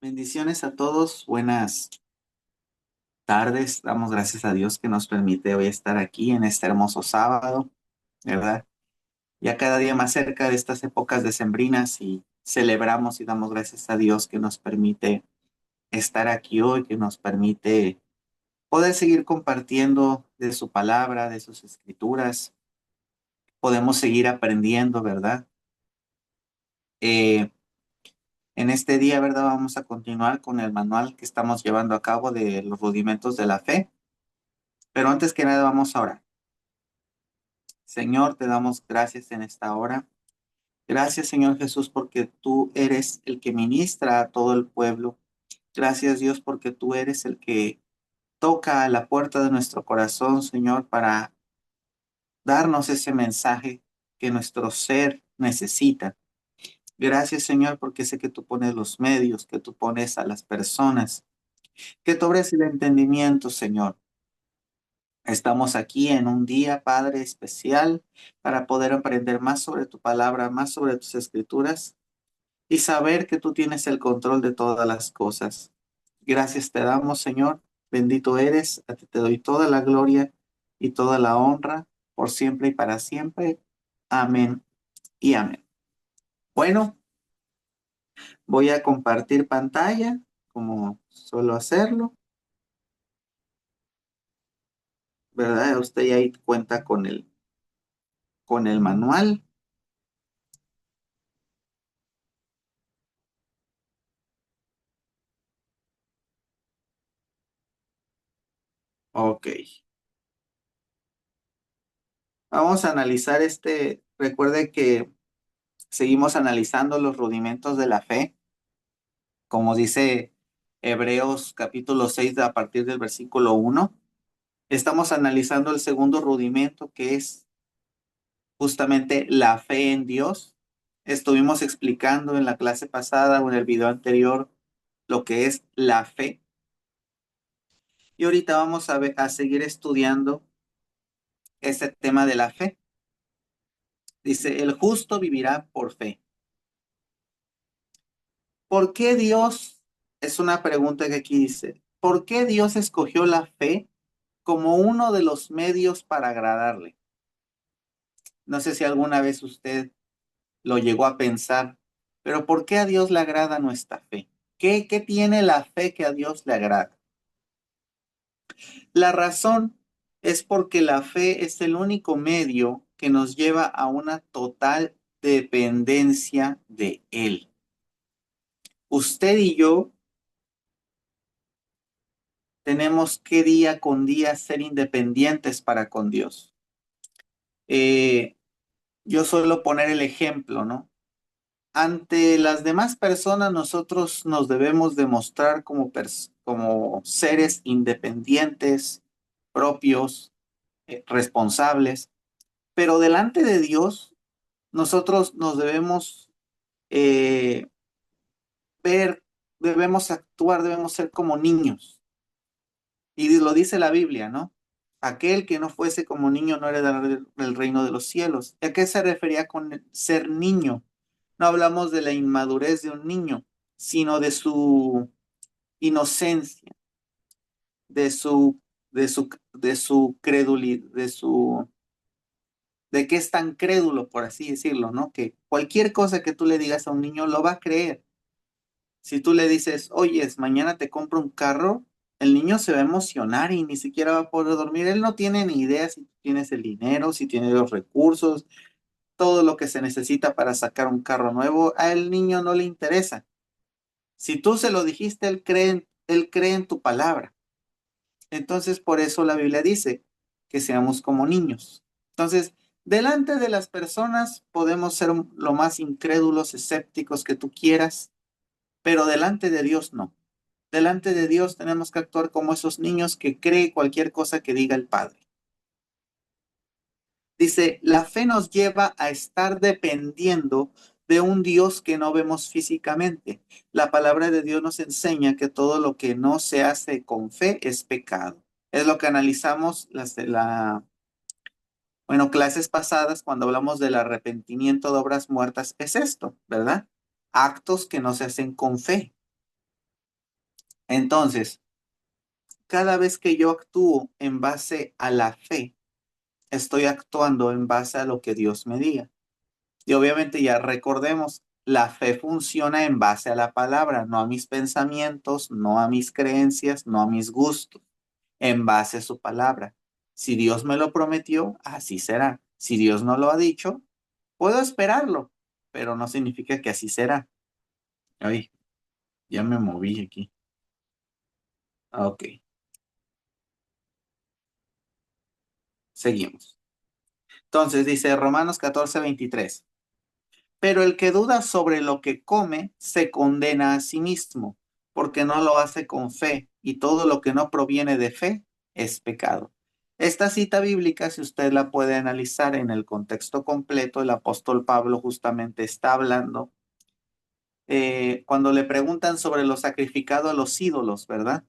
Bendiciones a todos, buenas tardes. Damos gracias a Dios que nos permite hoy estar aquí en este hermoso sábado, ¿verdad? Ya cada día más cerca de estas épocas decembrinas y celebramos y damos gracias a Dios que nos permite estar aquí hoy, que nos permite poder seguir compartiendo de su palabra, de sus escrituras. Podemos seguir aprendiendo, ¿verdad? Eh, en este día, ¿verdad? Vamos a continuar con el manual que estamos llevando a cabo de los rudimentos de la fe. Pero antes que nada vamos a orar. Señor, te damos gracias en esta hora. Gracias, Señor Jesús, porque tú eres el que ministra a todo el pueblo. Gracias, Dios, porque tú eres el que toca a la puerta de nuestro corazón, Señor, para darnos ese mensaje que nuestro ser necesita. Gracias, Señor, porque sé que tú pones los medios, que tú pones a las personas, que tú abres el entendimiento, Señor. Estamos aquí en un día, Padre, especial para poder aprender más sobre tu palabra, más sobre tus escrituras y saber que tú tienes el control de todas las cosas. Gracias te damos, Señor. Bendito eres. A ti te doy toda la gloria y toda la honra por siempre y para siempre. Amén y amén. Bueno, voy a compartir pantalla como suelo hacerlo, ¿verdad? Usted ya ahí cuenta con el manual. Ok. Vamos a analizar recuerde que seguimos analizando los rudimentos de la fe, como dice Hebreos capítulo 6 a partir del versículo 1. Estamos analizando el segundo rudimento que es justamente la fe en Dios. Estuvimos explicando en la clase pasada o en el video anterior lo que es la fe. Y ahorita vamos a seguir estudiando este tema de la fe. Dice, el justo vivirá por fe. ¿Por qué Dios? Es una pregunta que aquí dice, ¿por qué Dios escogió la fe como uno de los medios para agradarle? No sé si alguna vez usted lo llegó a pensar, pero ¿por qué a Dios le agrada nuestra fe? ¿Qué tiene la fe que a Dios le agrada? La razón es porque la fe es el único medio que nos lleva a una total dependencia de Él. Usted y yo tenemos que día con día ser independientes para con Dios. Eh, yo suelo poner el ejemplo, ¿no? Ante las demás personas, nosotros nos debemos demostrar como seres independientes, propios, responsables, pero delante de Dios, nosotros nos debemos eh, ver, debemos actuar, debemos ser como niños. Y lo dice la Biblia, ¿no? Aquel que no fuese como niño no heredará el reino de los cielos. ¿A qué se refería con ser niño? No hablamos de la inmadurez de un niño, sino de su inocencia, de su, de su credulidad, de que es tan crédulo, por así decirlo, ¿no? Que cualquier cosa que tú le digas a un niño lo va a creer. Si tú le dices, oyes, mañana te compro un carro, el niño se va a emocionar y ni siquiera va a poder dormir. Él no tiene ni idea si tienes el dinero, si tienes los recursos, todo lo que se necesita para sacar un carro nuevo. A el niño no le interesa. Si tú se lo dijiste, él cree en tu palabra. Entonces, por eso la Biblia dice que seamos como niños. Entonces, delante de las personas podemos ser lo más incrédulos, escépticos que tú quieras, pero delante de Dios no. Delante de Dios tenemos que actuar como esos niños que creen cualquier cosa que diga el Padre. Dice, la fe nos lleva a estar dependiendo de un Dios que no vemos físicamente. La palabra de Dios nos enseña que todo lo que no se hace con fe es pecado. Es lo que analizamos bueno, clases pasadas cuando hablamos del arrepentimiento de obras muertas, es esto, ¿verdad? Actos que no se hacen con fe. Entonces, cada vez que yo actúo en base a la fe, estoy actuando en base a lo que Dios me diga. Y obviamente ya recordemos, la fe funciona en base a la palabra, no a mis pensamientos, no a mis creencias, no a mis gustos, en base a su palabra. Si Dios me lo prometió, así será. Si Dios no lo ha dicho, puedo esperarlo, pero no significa que así será. Ay, ya me moví aquí. Ok, seguimos. Entonces dice Romanos 14:23. Pero el que duda sobre lo que come se condena a sí mismo, porque no lo hace con fe, y todo lo que no proviene de fe es pecado. Esta cita bíblica, si usted la puede analizar en el contexto completo, el apóstol Pablo justamente está hablando cuando le preguntan sobre lo sacrificado a los ídolos, ¿verdad?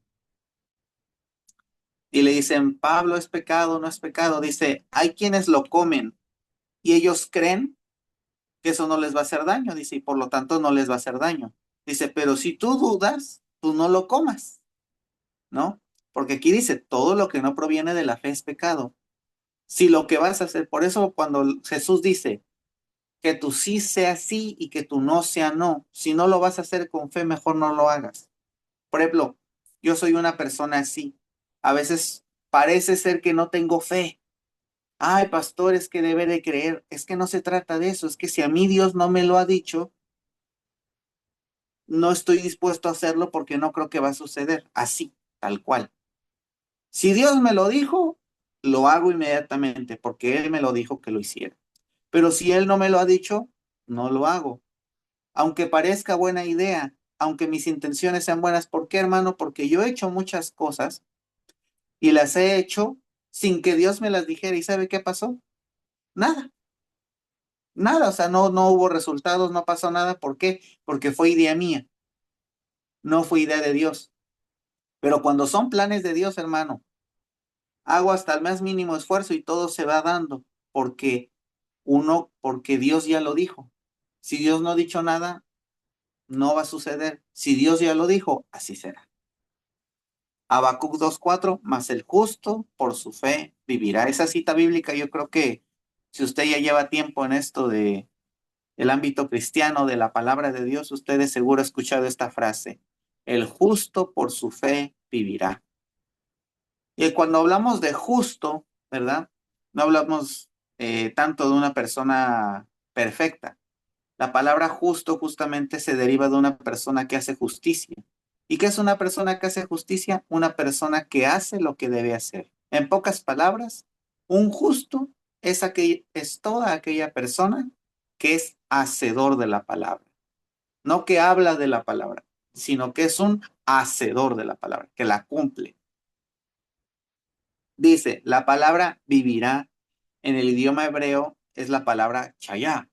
Y le dicen, Pablo, ¿es pecado o no es pecado? Dice, hay quienes lo comen y ellos creen que eso no les va a hacer daño, dice, y por lo tanto no les va a hacer daño. Dice, pero si tú dudas, tú no lo comas, ¿no? Porque aquí dice, todo lo que no proviene de la fe es pecado. Si lo que vas a hacer, por eso cuando Jesús dice que tu sí sea sí y que tu no sea no, si no lo vas a hacer con fe, mejor no lo hagas. Por ejemplo, yo soy una persona así. A veces parece ser que no tengo fe. Ay, pastor, es que debe de creer. Es que no se trata de eso. Es que si a mí Dios no me lo ha dicho, no estoy dispuesto a hacerlo porque no creo que va a suceder así, tal cual. Si Dios me lo dijo, lo hago inmediatamente porque Él me lo dijo que lo hiciera. Pero si Él no me lo ha dicho, no lo hago. Aunque parezca buena idea, aunque mis intenciones sean buenas, ¿por qué, hermano? Porque yo he hecho muchas cosas y las he hecho sin que Dios me las dijera. ¿Y sabe qué pasó? Nada, nada. O sea, no hubo resultados, no pasó nada. ¿Por qué? Porque fue idea mía, no fue idea de Dios. Pero cuando son planes de Dios, hermano, hago hasta el más mínimo esfuerzo y todo se va dando porque porque Dios ya lo dijo. Si Dios no ha dicho nada, no va a suceder. Si Dios ya lo dijo, así será. Habacuc 2:4, mas el justo por su fe vivirá. Esa cita bíblica, yo creo que si usted ya lleva tiempo en esto de el ámbito cristiano de la palabra de Dios, usted de seguro ha escuchado esta frase: el justo por su fe vivirá. Y cuando hablamos de justo, ¿verdad? No hablamos tanto de una persona perfecta. La palabra justo justamente se deriva de una persona que hace justicia. ¿Y qué es una persona que hace justicia? Una persona que hace lo que debe hacer. En pocas palabras, un justo es toda aquella persona que es hacedor de la palabra. No que habla de la palabra, sino que es un hacedor de la palabra, que la cumple. Dice, la palabra vivirá en el idioma hebreo es la palabra chayá,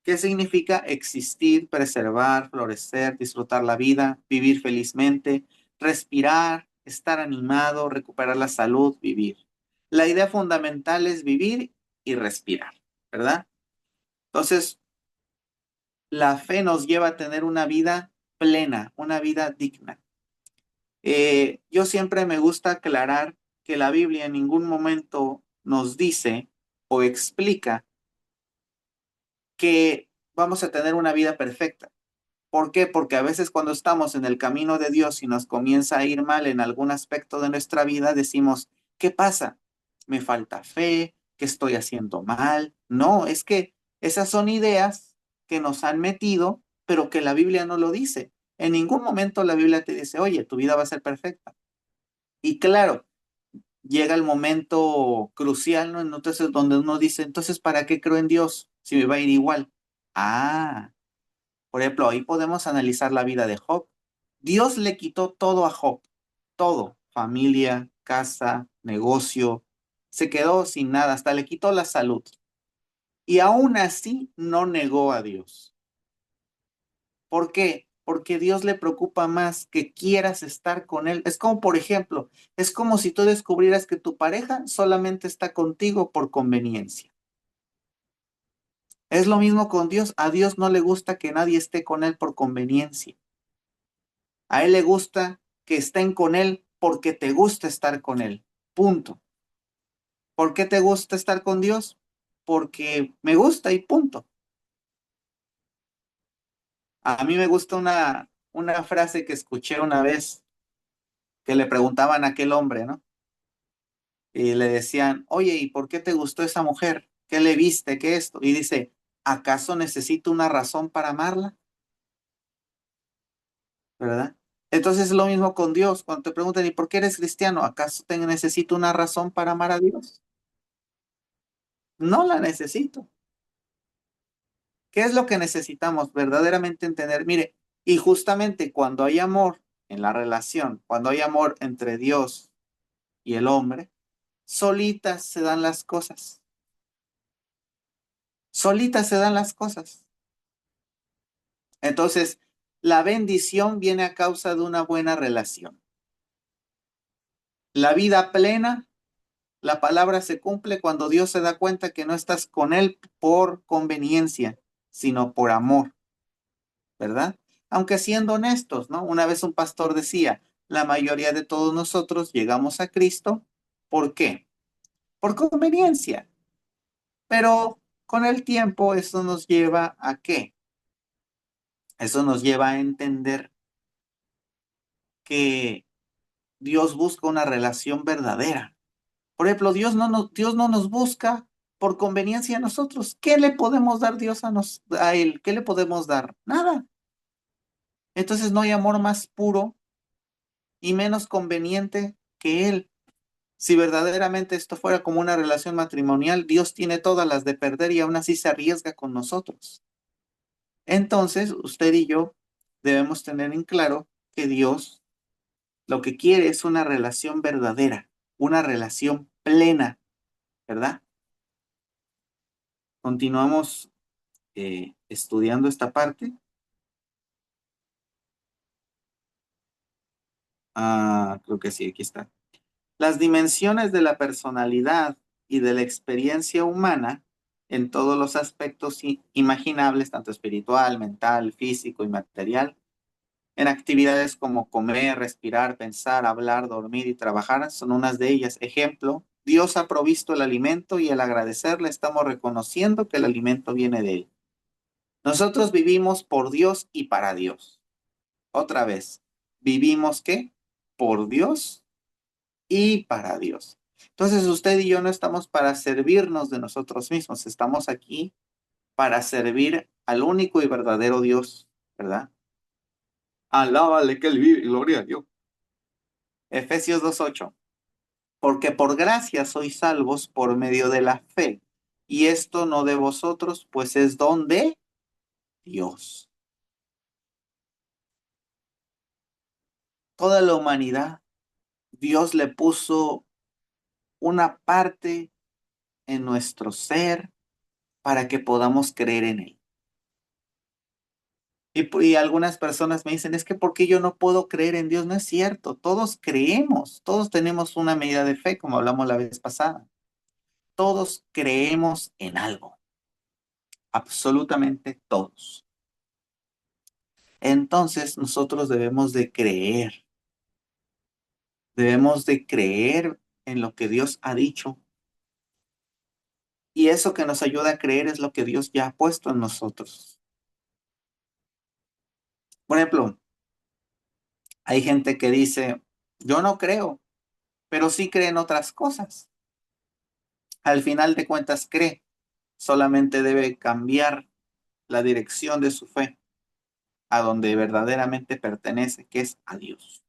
que significa existir, preservar, florecer, disfrutar la vida, vivir felizmente, respirar, estar animado, recuperar la salud, vivir. La idea fundamental es vivir y respirar, ¿verdad? Entonces, la fe nos lleva a tener una vida plena, una vida digna. Yo siempre me gusta aclarar que la Biblia en ningún momento nos dice o explica que vamos a tener una vida perfecta. ¿Por qué? Porque a veces cuando estamos en el camino de Dios y nos comienza a ir mal en algún aspecto de nuestra vida, decimos, ¿qué pasa? ¿Me falta fe? ¿Qué estoy haciendo mal? No, es que esas son ideas que nos han metido, pero que la Biblia no lo dice. En ningún momento la Biblia te dice, oye, tu vida va a ser perfecta. Y claro, llega el momento crucial, ¿no? Entonces, donde uno dice, entonces, ¿para qué creo en Dios si me va a ir igual? Ah, por ejemplo, ahí podemos analizar la vida de Job. Dios le quitó todo a Job, todo, familia, casa, negocio, se quedó sin nada, hasta le quitó la salud. Y aún así no negó a Dios. ¿Por qué? Porque Dios le preocupa más que quieras estar con Él. Es como, por ejemplo, es como si tú descubrieras que tu pareja solamente está contigo por conveniencia. Es lo mismo con Dios. A Dios no le gusta que nadie esté con Él por conveniencia. A Él le gusta que estén con Él porque te gusta estar con Él. Punto. ¿Por qué te gusta estar con Dios? Porque me gusta y punto. A mí me gusta una frase que escuché una vez que le preguntaban a aquel hombre, ¿no? Y le decían, oye, ¿y por qué te gustó esa mujer? ¿Qué le viste? ¿Qué esto? Y dice, ¿acaso necesito una razón para amarla? ¿Verdad? Entonces es lo mismo con Dios. Cuando te preguntan, ¿y por qué eres cristiano? ¿Acaso te necesito una razón para amar a Dios? No la necesito. ¿Qué es lo que necesitamos verdaderamente entender? Mire, y justamente cuando hay amor en la relación, cuando hay amor entre Dios y el hombre, solitas se dan las cosas. Solitas se dan las cosas. Entonces, la bendición viene a causa de una buena relación. La vida plena, la palabra se cumple cuando Dios se da cuenta que no estás con Él por conveniencia, sino por amor, ¿verdad? Aunque siendo honestos, ¿no? Una vez un pastor decía, la mayoría de todos nosotros llegamos a Cristo, ¿por qué? Por conveniencia, pero con el tiempo eso nos lleva a ¿qué? Eso nos lleva a entender que Dios busca una relación verdadera. Por ejemplo, Dios no nos busca por conveniencia a nosotros. ¿Qué le podemos dar Dios a Él? ¿Qué le podemos dar? Nada. Entonces no hay amor más puro y menos conveniente que Él. Si verdaderamente esto fuera como una relación matrimonial, Dios tiene todas las de perder y aún así se arriesga con nosotros. Entonces, usted y yo debemos tener en claro que Dios lo que quiere es una relación verdadera, una relación plena, ¿verdad? Continuamos estudiando esta parte. Ah, creo que sí, aquí está. Las dimensiones de la personalidad y de la experiencia humana en todos los aspectos imaginables, tanto espiritual, mental, físico y material, en actividades como comer, respirar, pensar, hablar, dormir y trabajar, son unas de ellas. Ejemplo, Dios ha provisto el alimento y al agradecerle estamos reconociendo que el alimento viene de Él. Nosotros vivimos por Dios y para Dios. Otra vez, vivimos ¿qué? Por Dios y para Dios. Entonces usted y yo no estamos para servirnos de nosotros mismos, estamos aquí para servir al único y verdadero Dios, ¿verdad? Alábale que Él vive, gloria a Dios. Efesios 2:8. Porque por gracia sois salvos por medio de la fe, y esto no de vosotros, pues es don de Dios. Toda la humanidad, Dios le puso una parte en nuestro ser para que podamos creer en Él. Y algunas personas me dicen, es que ¿por qué yo no puedo creer en Dios? No es cierto, todos creemos, todos tenemos una medida de fe, como hablamos la vez pasada. Todos creemos en algo, absolutamente todos. Entonces nosotros debemos de creer en lo que Dios ha dicho. Y eso que nos ayuda a creer es lo que Dios ya ha puesto en nosotros. Por ejemplo, hay gente que dice, yo no creo, pero sí cree en otras cosas. Al final de cuentas cree, solamente debe cambiar la dirección de su fe a donde verdaderamente pertenece, que es a Dios.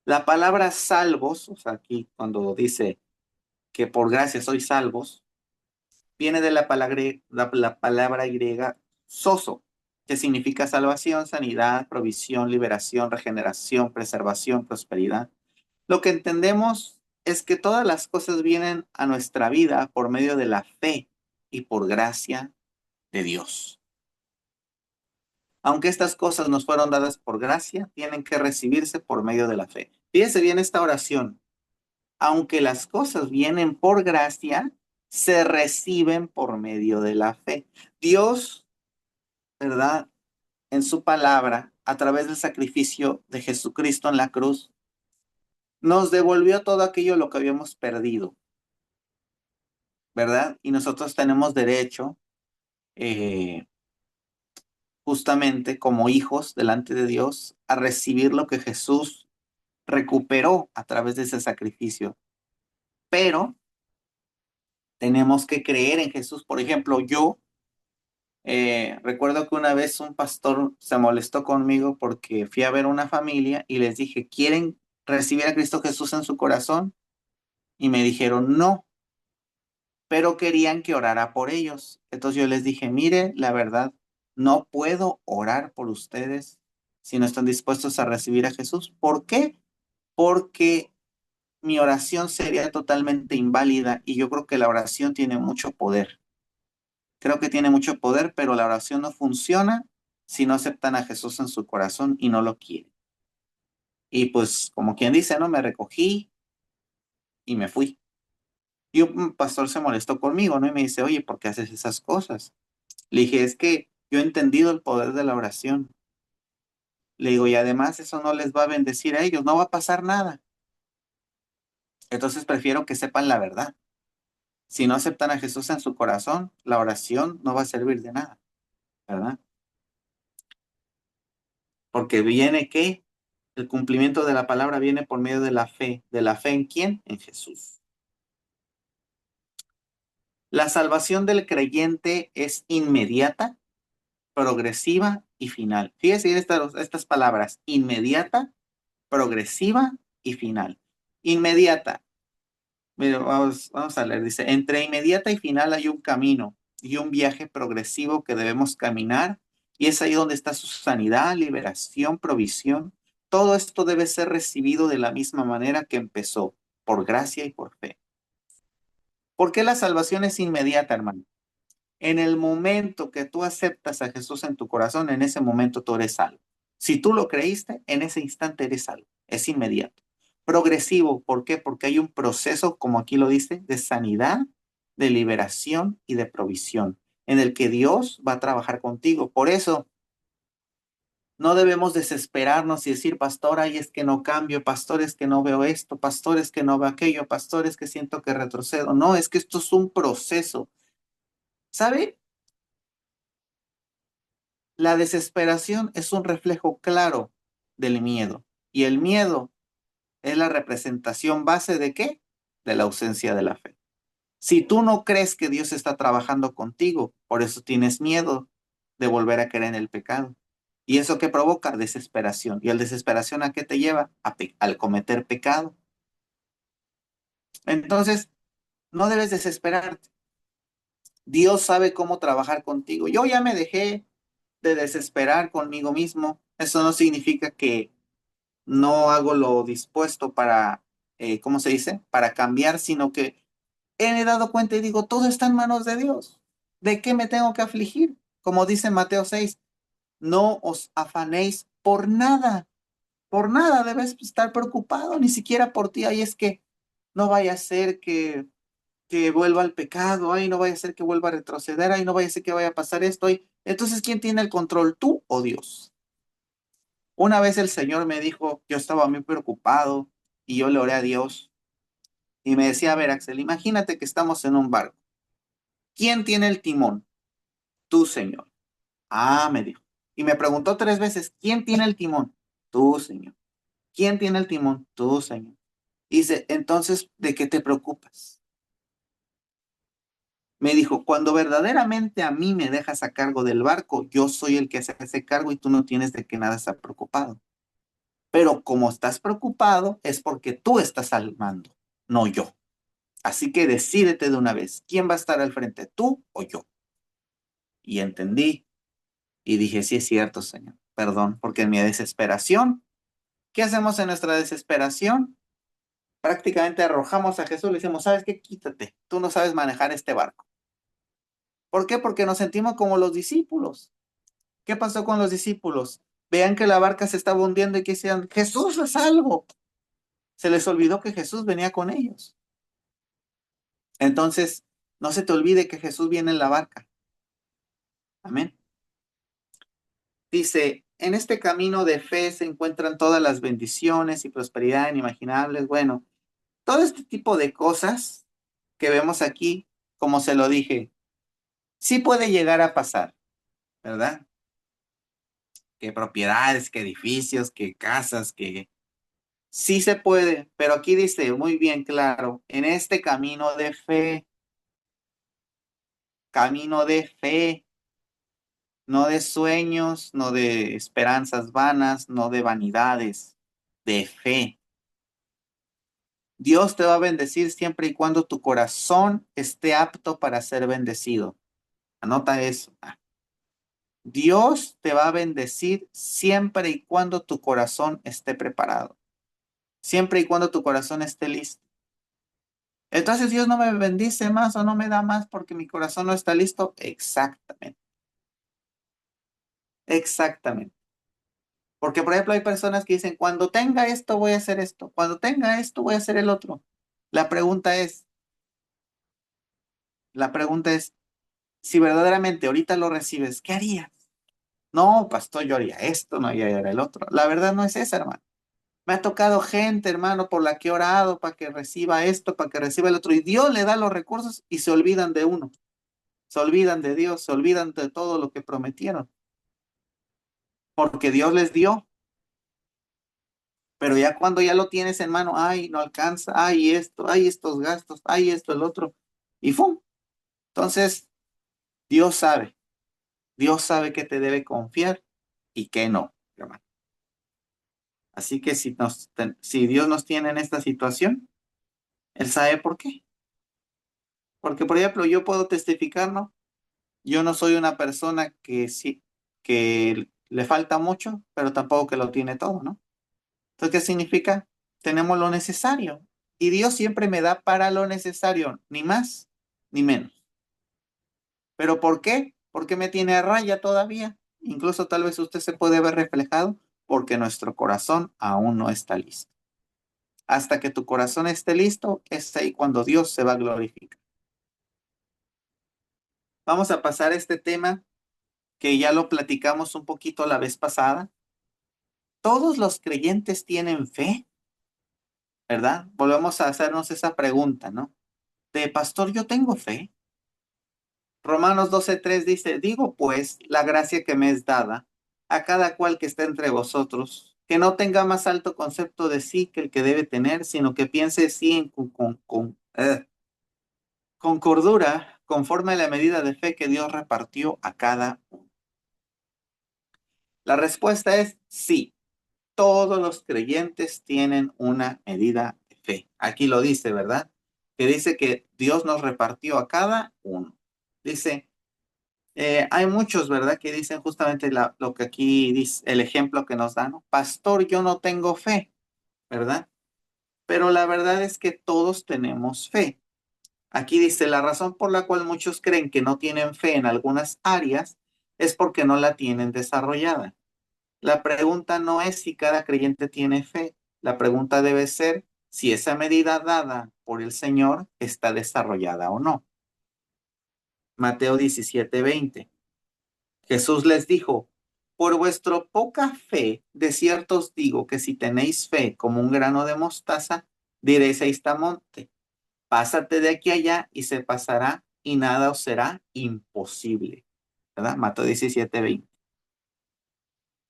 La palabra salvos, o sea, aquí cuando dice que por gracia sois salvos, viene de la palabra griega soso, que significa salvación, sanidad, provisión, liberación, regeneración, preservación, prosperidad. Lo que entendemos es que todas las cosas vienen a nuestra vida por medio de la fe y por gracia de Dios. Aunque estas cosas nos fueron dadas por gracia, tienen que recibirse por medio de la fe. Fíjese bien esta oración. Aunque las cosas vienen por gracia, se reciben por medio de la fe. Dios, ¿verdad? en su palabra, a través del sacrificio de Jesucristo en la cruz, nos devolvió todo aquello lo que habíamos perdido, ¿verdad? Y nosotros tenemos derecho, eh, justamente como hijos delante de Dios, a recibir lo que Jesús recuperó a través de ese sacrificio. Pero tenemos que creer en Jesús. Por ejemplo, yo recuerdo que una vez un pastor se molestó conmigo porque fui a ver una familia y les dije, ¿quieren recibir a Cristo Jesús en su corazón? Y me dijeron, no, pero querían que orara por ellos. Entonces yo les dije, mire, la verdad, no puedo orar por ustedes si no están dispuestos a recibir a Jesús. ¿Por qué? Porque mi oración sería totalmente inválida y yo creo que la oración tiene mucho poder. Creo que tiene mucho poder, pero la oración no funciona si no aceptan a Jesús en su corazón y no lo quieren. Y pues, como quien dice, ¿no? Me recogí y me fui. Y un pastor se molestó conmigo, ¿no? Y me dice, oye, ¿por qué haces esas cosas? Le dije, es que yo he entendido el poder de la oración. Le digo, y además eso no les va a bendecir a ellos, no va a pasar nada. Entonces prefiero que sepan la verdad. Si no aceptan a Jesús en su corazón, la oración no va a servir de nada, ¿verdad? Porque viene que el cumplimiento de la palabra viene por medio de la fe. ¿De la fe en quién? En Jesús. La salvación del creyente es inmediata, progresiva y final. Fíjese en estas palabras, inmediata, progresiva y final. Inmediata. Mira, vamos a leer. Dice, entre inmediata y final hay un camino y un viaje progresivo que debemos caminar. Y es ahí donde está su sanidad, liberación, provisión. Todo esto debe ser recibido de la misma manera que empezó, por gracia y por fe. ¿Por qué la salvación es inmediata, hermano? En el momento que tú aceptas a Jesús en tu corazón, en ese momento tú eres salvo. Si tú lo creíste, en ese instante eres salvo. Es inmediato. Progresivo, ¿por qué? Porque hay un proceso, como aquí lo dice, de sanidad, de liberación y de provisión, en el que Dios va a trabajar contigo. Por eso, no debemos desesperarnos y decir, pastor, ay, es que no cambio, pastor, es que no veo esto, pastor, es que no veo aquello, pastor, es que siento que retrocedo. No, es que esto es un proceso. ¿Sabe? La desesperación es un reflejo claro del miedo. Y el miedo es la representación base de ¿qué? De la ausencia de la fe. Si tú no crees que Dios está trabajando contigo, por eso tienes miedo de volver a caer en el pecado. ¿Y eso qué provoca? Desesperación. ¿Y la desesperación a qué te lleva? Al cometer pecado. Entonces, no debes desesperarte. Dios sabe cómo trabajar contigo. Yo ya me dejé de desesperar conmigo mismo. Eso no significa que no hago lo dispuesto para, ¿cómo se dice? Para cambiar, sino que he dado cuenta y digo, todo está en manos de Dios. ¿De qué me tengo que afligir? Como dice Mateo 6, no os afanéis por nada debes estar preocupado, ni siquiera por ti. Ay, es que no vaya a ser que vuelva al pecado, ay, no vaya a ser que vuelva a retroceder, ay, no vaya a ser que vaya a pasar esto. Ay. Entonces, ¿quién tiene el control, tú o Dios? Una vez el Señor me dijo, yo estaba muy preocupado y yo le oré a Dios y me decía, a ver, Axel, imagínate que estamos en un barco. ¿Quién tiene el timón? Tú, Señor. Ah, me dijo. Y me preguntó 3 veces, ¿quién tiene el timón? Tú, Señor. ¿Quién tiene el timón? Tú, Señor. Y dice, entonces, ¿de qué te preocupas? Me dijo, cuando verdaderamente a mí me dejas a cargo del barco, yo soy el que se hace cargo y tú no tienes de qué nada estar preocupado. Pero como estás preocupado, es porque tú estás al mando, no yo. Así que decídete de una vez, ¿quién va a estar al frente, tú o yo? Y entendí y dije, sí es cierto, Señor, perdón, porque en mi desesperación, ¿qué hacemos en nuestra desesperación? Prácticamente arrojamos a Jesús, le decimos, ¿sabes qué? Quítate, tú no sabes manejar este barco. ¿Por qué? Porque nos sentimos como los discípulos. ¿Qué pasó con los discípulos? Vean que la barca se estaba hundiendo y que decían, Jesús es salvo. Se les olvidó que Jesús venía con ellos. Entonces, no se te olvide que Jesús viene en la barca. Amén. Dice, en este camino de fe se encuentran todas las bendiciones y prosperidad inimaginables. Bueno, todo este tipo de cosas que vemos aquí, como se lo dije, sí puede llegar a pasar, ¿verdad? Que propiedades, que edificios, que casas, que sí se puede, pero aquí dice muy bien claro, en este camino de fe, no de sueños, no de esperanzas vanas, no de vanidades, de fe. Dios te va a bendecir siempre y cuando tu corazón esté apto para ser bendecido. Anota eso. Dios te va a bendecir siempre y cuando tu corazón esté preparado, siempre y cuando tu corazón esté listo. Entonces Dios no me bendice más o no me da más porque mi corazón no está listo. Exactamente, exactamente. Porque, por ejemplo, hay personas que dicen, cuando tenga esto voy a hacer esto, cuando tenga esto voy a hacer el otro. La pregunta es, la pregunta es, si verdaderamente ahorita lo recibes, ¿qué harías? No, pastor, yo haría esto, no haría el otro. La verdad no es esa, hermano. Me ha tocado gente, hermano, por la que he orado para que reciba esto, para que reciba el otro. Y Dios le da los recursos y se olvidan de uno. Se olvidan de Dios, se olvidan de todo lo que prometieron. Porque Dios les dio. Pero ya cuando ya lo tienes en mano, ay, no alcanza, ay, esto, ay, estos gastos, ay, esto, el otro. Y ¡fum! Entonces, Dios sabe que te debe confiar y que no, hermano. Así que si Dios nos tiene en esta situación, Él sabe por qué. Porque, por ejemplo, yo puedo testificar, ¿no? Yo no soy una persona que sí, que le falta mucho, pero tampoco que lo tiene todo, ¿no? Entonces, ¿qué significa? Tenemos lo necesario. Y Dios siempre me da para lo necesario, ni más ni menos. ¿Pero por qué? Porque me tiene a raya todavía. Incluso tal vez usted se puede ver reflejado porque nuestro corazón aún no está listo. Hasta que tu corazón esté listo, es ahí cuando Dios se va a glorificar. Vamos a pasar a este tema que ya lo platicamos un poquito la vez pasada. ¿Todos los creyentes tienen fe? ¿Verdad? Volvemos a hacernos esa pregunta, ¿no? De pastor, yo tengo fe. Romanos 12:3 dice, digo pues, la gracia que me es dada a cada cual que está entre vosotros, que no tenga más alto concepto de sí que el que debe tener, sino que piense sí con cordura, conforme a la medida de fe que Dios repartió a cada uno. La respuesta es sí. Todos los creyentes tienen una medida de fe. Aquí lo dice, ¿verdad? Que dice que Dios nos repartió a cada uno. Dice, hay muchos, ¿verdad? Que dicen justamente lo que aquí dice, el ejemplo que nos dan, ¿no? Pastor, yo no tengo fe, ¿verdad? Pero la verdad es que todos tenemos fe. Aquí dice, la razón por la cual muchos creen que no tienen fe en algunas áreas es porque no la tienen desarrollada. La pregunta no es si cada creyente tiene fe. La pregunta debe ser si esa medida dada por el Señor está desarrollada o no. Mateo 17:20. Jesús les dijo, por vuestra poca fe, de cierto os digo que si tenéis fe como un grano de mostaza, diréis a este monte, pásate de aquí a allá y se pasará y nada os será imposible. ¿Verdad? Mateo 17:20.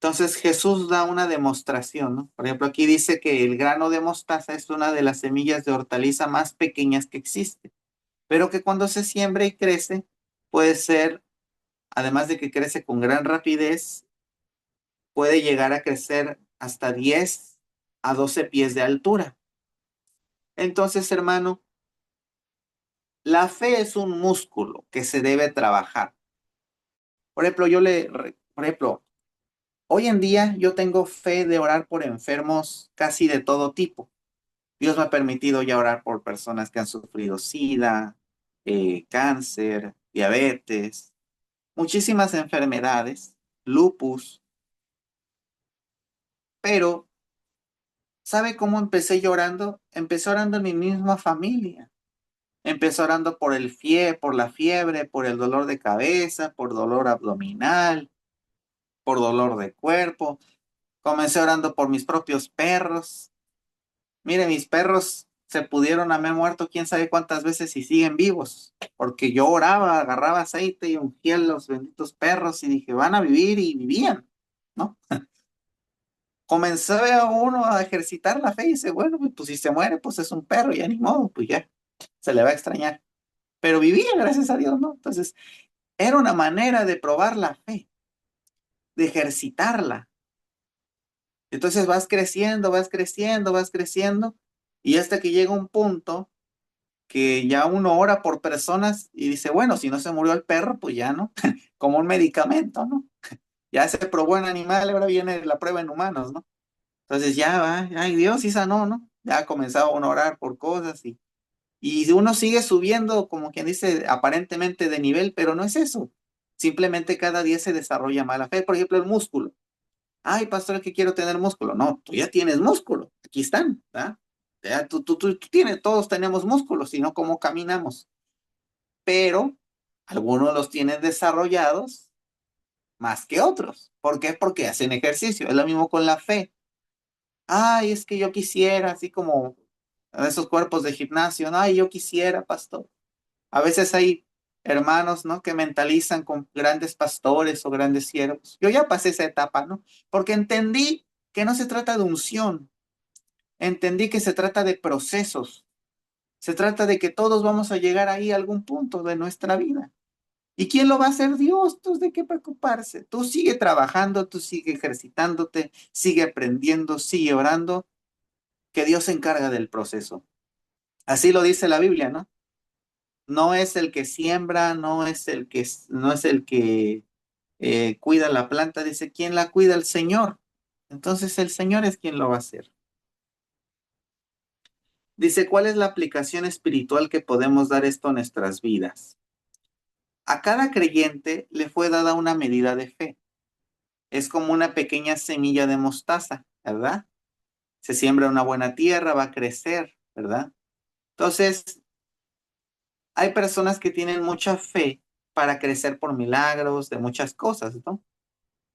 Entonces Jesús da una demostración, ¿no? Por ejemplo, aquí dice que el grano de mostaza es una de las semillas de hortaliza más pequeñas que existe, pero que cuando se siembra y crece, puede ser, además de que crece con gran rapidez, puede llegar a crecer hasta 10 a 12 pies de altura. Entonces, hermano, la fe es un músculo que se debe trabajar. Por ejemplo, por ejemplo, hoy en día yo tengo fe de orar por enfermos casi de todo tipo. Dios me ha permitido ya orar por personas que han sufrido SIDA, cáncer, diabetes, muchísimas enfermedades, lupus, pero ¿sabe cómo empecé llorando? Empecé orando en mi misma familia. Empecé orando por la fiebre, por el dolor de cabeza, por dolor abdominal, por dolor de cuerpo. Comencé orando por mis propios perros. Mire, mis perros se pudieron haber muerto quién sabe cuántas veces y siguen vivos, porque yo oraba, agarraba aceite y ungía a los benditos perros y dije, van a vivir y vivían, ¿no? Comencé a uno a ejercitar la fe y dice, bueno, pues si se muere, pues es un perro, ya ni modo, pues ya, se le va a extrañar. Pero vivía, gracias a Dios, ¿no? Entonces, era una manera de probar la fe, de ejercitarla. Entonces vas creciendo, vas creciendo, vas creciendo, y hasta que llega un punto que ya uno ora por personas y dice, bueno, si no se murió el perro, pues ya no, como un medicamento, ¿no? Ya se probó en animales, ahora viene la prueba en humanos, ¿no? Entonces ya va, ay Dios, sí sanó, ¿no? Ya ha comenzado a orar por cosas y uno sigue subiendo, como quien dice, aparentemente de nivel, pero no es eso. Simplemente cada día se desarrolla más la fe. Por ejemplo, el músculo. Ay, pastor, es que quiero tener músculo. No, tú ya tienes músculo. Aquí están, ¿verdad? Ya, tú tienes, todos tenemos músculos, sino cómo caminamos. Pero algunos los tienen desarrollados más que otros. ¿Por qué? Porque hacen ejercicio. Es lo mismo con la fe. Ay, es que yo quisiera, así como esos cuerpos de gimnasio. No, ay, yo quisiera, pastor. A veces hay hermanos, ¿no? Que mentalizan con grandes pastores o grandes siervos. Yo ya pasé esa etapa, ¿no? Porque entendí que no se trata de unción. Entendí que se trata de procesos. Se trata de que todos vamos a llegar ahí a algún punto de nuestra vida. ¿Y quién lo va a hacer? Dios. Entonces, ¿de qué preocuparse? Tú sigue trabajando, tú sigue ejercitándote, sigue aprendiendo, sigue orando, que Dios se encarga del proceso. Así lo dice la Biblia, ¿no? No es el que siembra, no es el que cuida la planta, dice, ¿quién la cuida? El Señor. Entonces el Señor es quien lo va a hacer. Dice, ¿cuál es la aplicación espiritual que podemos dar esto a nuestras vidas? A cada creyente le fue dada una medida de fe. Es como una pequeña semilla de mostaza, ¿verdad? Se siembra en una buena tierra, va a crecer, ¿verdad? Entonces, hay personas que tienen mucha fe para crecer por milagros de muchas cosas, ¿no?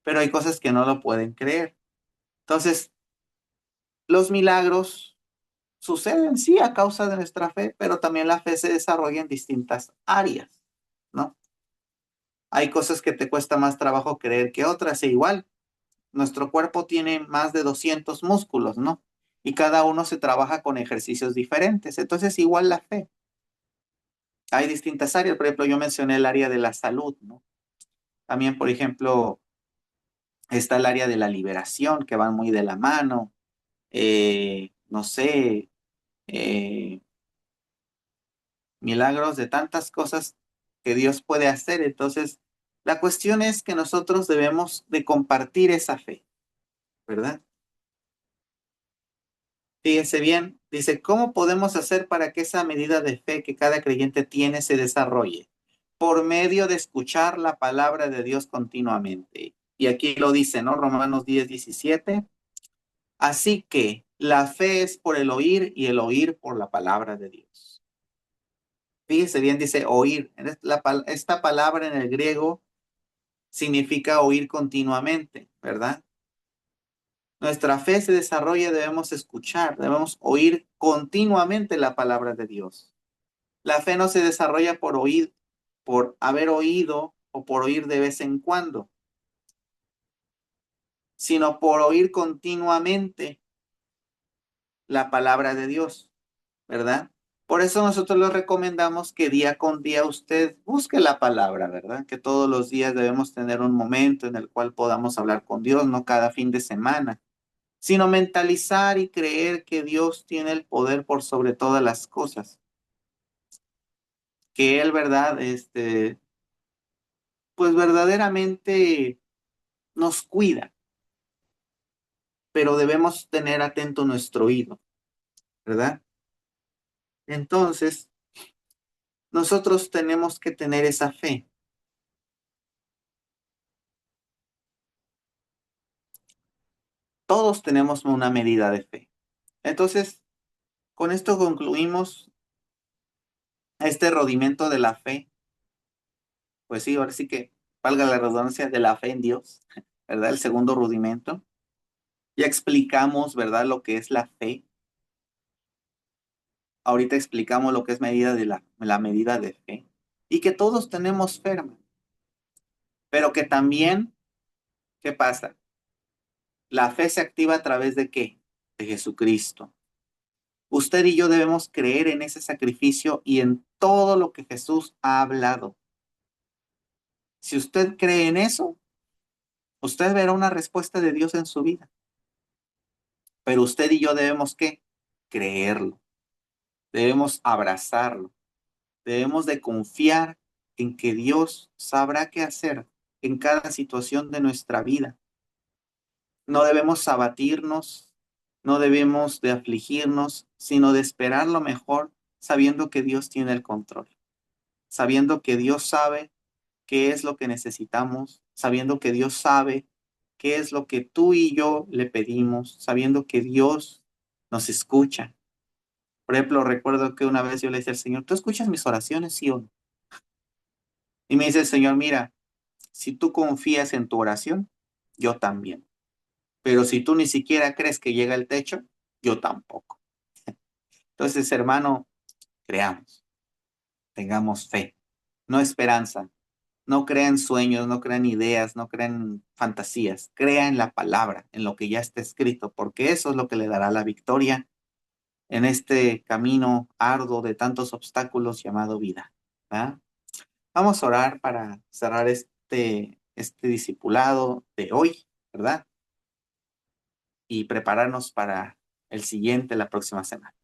Pero hay cosas que no lo pueden creer. Entonces, los milagros suceden, sí, a causa de nuestra fe, pero también la fe se desarrolla en distintas áreas, ¿no? Hay cosas que te cuesta más trabajo creer que otras, e igual, nuestro cuerpo tiene más de 200 músculos, ¿no? Y cada uno se trabaja con ejercicios diferentes. Entonces, igual la fe. Hay distintas áreas, por ejemplo, yo mencioné el área de la salud, ¿no? También, por ejemplo, está el área de la liberación, que van muy de la mano. No sé, eh, milagros de tantas cosas que Dios puede hacer. Entonces, la cuestión es que nosotros debemos de compartir esa fe, ¿verdad? Fíjese bien, dice, ¿cómo podemos hacer para que esa medida de fe que cada creyente tiene se desarrolle? Por medio de escuchar la palabra de Dios continuamente. Y aquí lo dice, ¿no? Romanos 10:17. Así que la fe es por el oír y el oír por la palabra de Dios. Fíjese bien, dice oír. Esta palabra en el griego significa oír continuamente, ¿verdad? Nuestra fe se desarrolla, debemos escuchar, debemos oír continuamente la palabra de Dios. La fe no se desarrolla por oír, por haber oído o por oír de vez en cuando, sino por oír continuamente la palabra de Dios, ¿verdad? Por eso nosotros les recomendamos que día con día usted busque la palabra, ¿verdad? Que todos los días debemos tener un momento en el cual podamos hablar con Dios, no cada fin de semana, sino mentalizar y creer que Dios tiene el poder por sobre todas las cosas, que Él, ¿verdad? Pues verdaderamente nos cuida, pero debemos tener atento nuestro oído, ¿verdad? Entonces, nosotros tenemos que tener esa fe. Todos tenemos una medida de fe. Entonces, con esto concluimos este rodimiento de la fe. Pues sí, ahora sí que valga la redundancia de la fe en Dios. ¿verdad? El segundo rudimento. Ya explicamos, ¿verdad? Lo que es la fe. Ahorita explicamos lo que es medida de la medida de fe. Y que todos tenemos fe, hermano. Pero que también, ¿qué pasa? La fe se activa a través de ¿qué? De Jesucristo. Usted y yo debemos creer en ese sacrificio y en todo lo que Jesús ha hablado. Si usted cree en eso, usted verá una respuesta de Dios en su vida. Pero usted y yo debemos ¿qué? Creerlo. Debemos abrazarlo. Debemos de confiar en que Dios sabrá qué hacer en cada situación de nuestra vida. No debemos abatirnos, no debemos de afligirnos, sino de esperar lo mejor, sabiendo que Dios tiene el control, sabiendo que Dios sabe qué es lo que necesitamos, sabiendo que Dios sabe qué es lo que tú y yo le pedimos, sabiendo que Dios nos escucha. Por ejemplo, recuerdo que una vez yo le decía al Señor, ¿tú escuchas mis oraciones, sí o no? Y me dice el Señor, mira, si tú confías en tu oración, yo también. Pero si tú ni siquiera crees que llega el techo, yo tampoco. Entonces, hermano, creamos, tengamos fe, no esperanza. No crea en sueños, no crea en ideas, no crea en fantasías. Crea en la palabra, en lo que ya está escrito, porque eso es lo que le dará la victoria en este camino arduo de tantos obstáculos llamado vida. ¿verdad? Vamos a orar para cerrar este discipulado de hoy, ¿verdad? Y prepararnos para el siguiente, la próxima semana.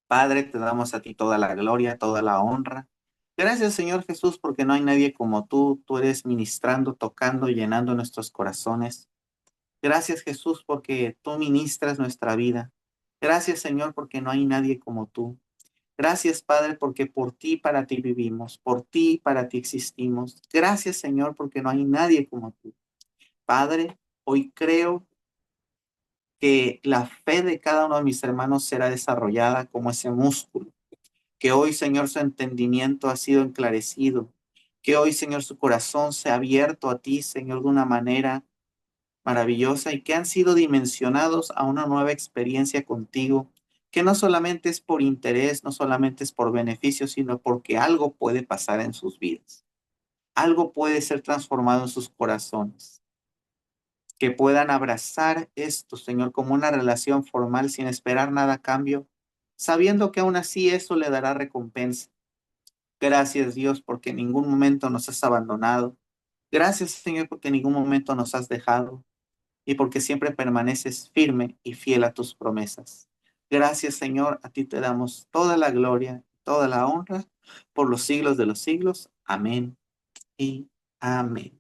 Padre, te damos a ti toda la gloria, toda la honra. Gracias, Señor Jesús, porque no hay nadie como tú. Tú eres ministrando, tocando, llenando nuestros corazones. Gracias, Jesús, porque tú ministras nuestra vida. Gracias, Señor, porque no hay nadie como tú. Gracias, Padre, porque por ti, para ti vivimos, por ti, para ti existimos. Gracias, Señor, porque no hay nadie como tú. Padre, hoy creo que la fe de cada uno de mis hermanos será desarrollada como ese músculo. Que hoy, Señor, su entendimiento ha sido enclarecido. Que hoy, Señor, su corazón se ha abierto a ti, Señor, de una manera maravillosa y que han sido dimensionados a una nueva experiencia contigo, que no solamente es por interés, no solamente es por beneficio, sino porque algo puede pasar en sus vidas. Algo puede ser transformado en sus corazones. Que puedan abrazar esto, Señor, como una relación formal sin esperar nada a cambio, sabiendo que aún así eso le dará recompensa. Gracias, Dios, porque en ningún momento nos has abandonado. Gracias, Señor, porque en ningún momento nos has dejado y porque siempre permaneces firme y fiel a tus promesas. Gracias, Señor, a ti te damos toda la gloria, toda la honra por los siglos de los siglos. Amén y amén.